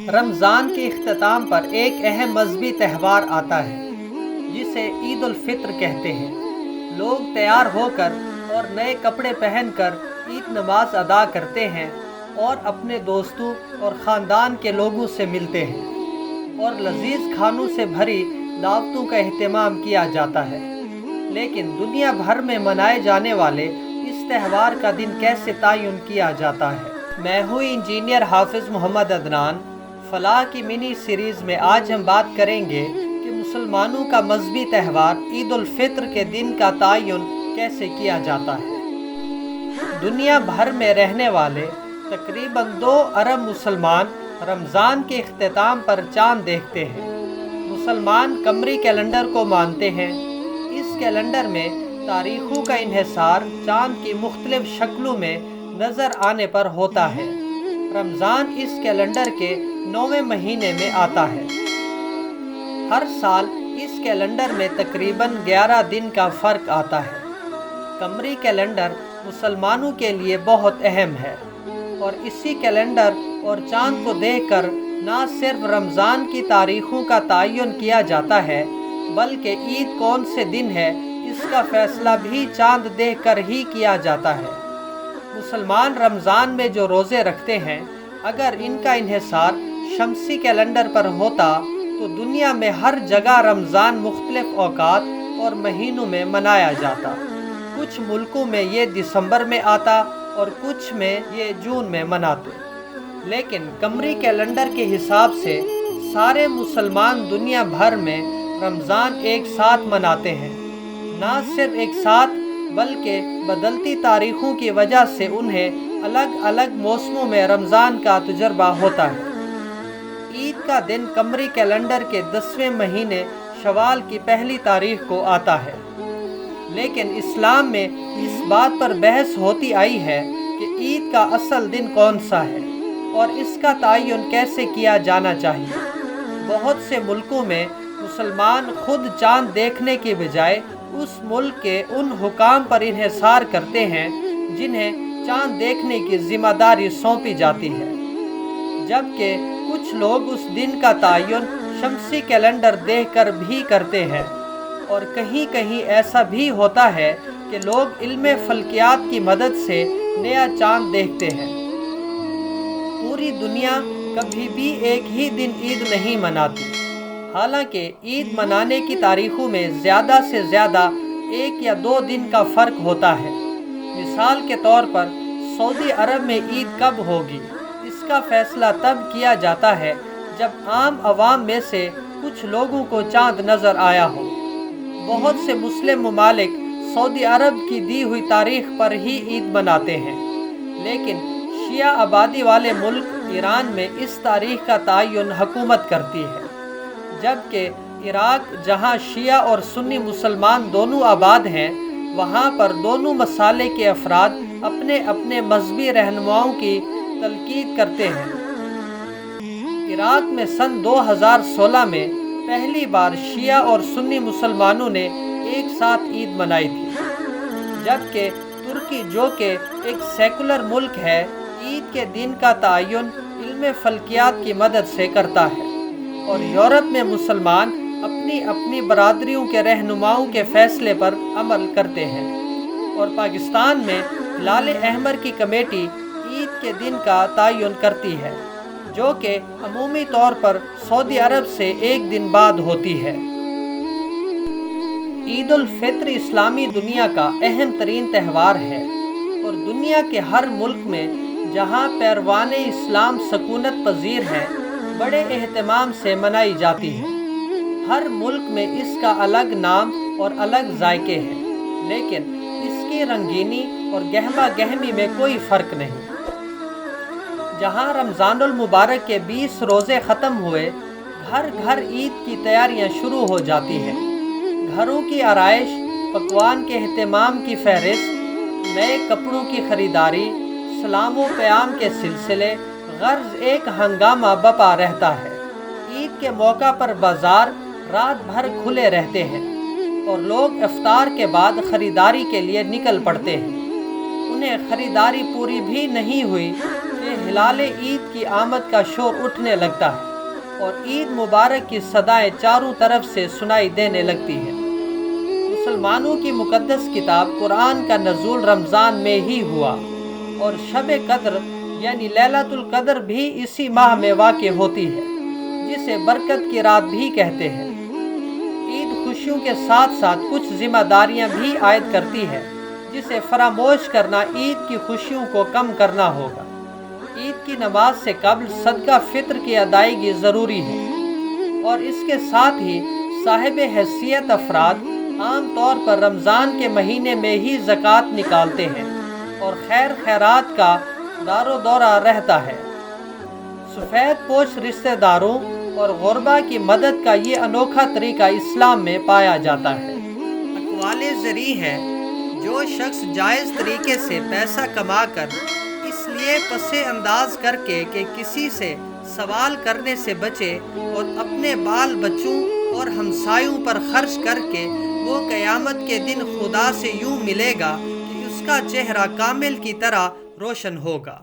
رمضان کے اختتام پر ایک اہم مذہبی تہوار آتا ہے جسے عید الفطر کہتے ہیں۔ لوگ تیار ہو کر اور نئے کپڑے پہن کر عید نماز ادا کرتے ہیں اور اپنے دوستوں اور خاندان کے لوگوں سے ملتے ہیں اور لذیذ کھانوں سے بھری دعوتوں کا اہتمام کیا جاتا ہے۔ لیکن دنیا بھر میں منائے جانے والے اس تہوار کا دن کیسے تعین کیا جاتا ہے؟ میں ہوں انجینئر حافظ محمد عدنان۔ فلاح کی منی سیریز میں آج ہم بات کریں گے کہ مسلمانوں کا مذہبی تہوار عید الفطر کے دن کا تعین کیسے کیا جاتا ہے۔ دنیا بھر میں رہنے والے تقریباً 2 ارب مسلمان رمضان کے اختتام پر چاند دیکھتے ہیں۔ مسلمان قمری کیلنڈر کو مانتے ہیں۔ اس کیلنڈر میں تاریخوں کا انحصار چاند کی مختلف شکلوں میں نظر آنے پر ہوتا ہے۔ رمضان اس کیلنڈر کے 9ویں مہینے میں آتا ہے۔ ہر سال اس کیلنڈر میں تقریباً 11 دن کا فرق آتا ہے۔ قمری کیلنڈر مسلمانوں کے لیے بہت اہم ہے اور اسی کیلنڈر اور چاند کو دیکھ کر نہ صرف رمضان کی تاریخوں کا تعین کیا جاتا ہے بلکہ عید کون سے دن ہے اس کا فیصلہ بھی چاند دیکھ کر ہی کیا جاتا ہے۔ مسلمان رمضان میں جو روزے رکھتے ہیں، اگر ان کا انحصار شمسی کیلنڈر پر ہوتا تو دنیا میں ہر جگہ رمضان مختلف اوقات اور مہینوں میں منایا جاتا۔ کچھ ملکوں میں یہ دسمبر میں آتا اور کچھ میں یہ جون میں مناتے۔ لیکن قمری کیلنڈر کے حساب سے سارے مسلمان دنیا بھر میں رمضان ایک ساتھ مناتے ہیں۔ نہ صرف ایک ساتھ بلکہ بدلتی تاریخوں کی وجہ سے انہیں الگ الگ موسموں میں رمضان کا تجربہ ہوتا ہے۔ عید کا دن قمری کیلنڈر کے 10ویں مہینے شوال کی پہلی تاریخ کو آتا ہے۔ لیکن اسلام میں اس بات پر بحث ہوتی آئی ہے کہ عید کا اصل دن کون سا ہے اور اس کا تعین کیسے کیا جانا چاہیے۔ بہت سے ملکوں میں مسلمان خود چاند دیکھنے کے بجائے اس ملک کے ان حکام پر انحصار کرتے ہیں جنہیں چاند دیکھنے کی ذمہ داری سونپی جاتی ہے، جبکہ کچھ لوگ اس دن کا تعین شمسی کیلنڈر دیکھ کر بھی کرتے ہیں، اور کہیں کہیں ایسا بھی ہوتا ہے کہ لوگ علم فلکیات کی مدد سے نیا چاند دیکھتے ہیں۔ پوری دنیا کبھی بھی ایک ہی دن عید نہیں مناتی، حالانکہ عید منانے کی تاریخوں میں زیادہ سے زیادہ 1 یا 2 دن کا فرق ہوتا ہے۔ مثال کے طور پر سعودی عرب میں عید کب ہوگی، اس کا فیصلہ تب کیا جاتا ہے جب عام عوام میں سے کچھ لوگوں کو چاند نظر آیا ہو۔ بہت سے مسلم ممالک سعودی عرب کی دی ہوئی تاریخ پر ہی عید مناتے ہیں، لیکن شیعہ آبادی والے ملک ایران میں اس تاریخ کا تعین حکومت کرتی ہے، جبکہ عراق جہاں شیعہ اور سنی مسلمان دونوں آباد ہیں، وہاں پر دونوں مسالک کے افراد اپنے اپنے مذہبی رہنماؤں کی تلقین کرتے ہیں۔ عراق میں سن 2016 میں پہلی بار شیعہ اور سنی مسلمانوں نے ایک ساتھ عید منائی تھی، جبکہ ترکی جو کہ ایک سیکولر ملک ہے، عید کے دن کا تعین علم فلکیات کی مدد سے کرتا ہے، اور یورپ میں مسلمان اپنی اپنی برادریوں کے رہنماؤں کے فیصلے پر عمل کرتے ہیں، اور پاکستان میں ہلال احمر کی کمیٹی عید کے دن کا تعین کرتی ہے، جو کہ عمومی طور پر سعودی عرب سے 1 دن بعد ہوتی ہے۔ عید الفطر اسلامی دنیا کا اہم ترین تہوار ہے اور دنیا کے ہر ملک میں جہاں پیروان اسلام سکونت پذیر ہیں بڑے اہتمام سے منائی جاتی ہے۔ ہر ملک میں اس کا الگ نام اور الگ ذائقے ہیں، لیکن اس کی رنگینی اور گہما گہمی میں کوئی فرق نہیں۔ جہاں رمضان المبارک کے 20 روزے ختم ہوئے، گھر گھر عید کی تیاریاں شروع ہو جاتی ہیں۔ گھروں کی آرائش، پکوان کے اہتمام کی فہرست، نئے کپڑوں کی خریداری، سلام و پیام کے سلسلے، غرض ایک ہنگامہ بپا رہتا ہے۔ عید کے موقع پر بازار رات بھر کھلے رہتے ہیں اور لوگ افطار کے بعد خریداری کے لیے نکل پڑتے ہیں۔ انہیں خریداری پوری بھی نہیں ہوئی کہ کہ ہلال عید کی آمد کا شور اٹھنے لگتا ہے اور عید مبارک کی صدائیں چاروں طرف سے سنائی دینے لگتی ہیں۔ مسلمانوں کی مقدس کتاب قرآن کا نزول رمضان میں ہی ہوا اور شب قدر یعنی لیلۃ القدر بھی اسی ماہ میں واقع ہوتی ہے، جسے برکت کی رات بھی کہتے ہیں۔ عید خوشیوں کے ساتھ ساتھ کچھ ذمہ داریاں بھی عائد کرتی ہے، جسے فراموش کرنا عید کی خوشیوں کو کم کرنا ہوگا۔ عید کی نماز سے قبل صدقہ فطر کی ادائیگی ضروری ہے، اور اس کے ساتھ ہی صاحب حیثیت افراد عام طور پر رمضان کے مہینے میں ہی زکوٰۃ نکالتے ہیں اور خیر خیرات کا دار و دورہ رہتا ہے۔ سفید پوش رشتہ داروں اور غربا کی مدد کا یہ انوکھا طریقہ اسلام میں پایا جاتا ہے۔ اقوال زرعی ہے، جو شخص جائز طریقے سے پیسہ کما کر اس لیے پس انداز کر کے کہ کسی سے سوال کرنے سے بچے اور اپنے بال بچوں اور ہمسایوں پر خرچ کر کے، وہ قیامت کے دن خدا سے یوں ملے گا کہ اس کا چہرہ کامل کی طرح روشن ہوگا۔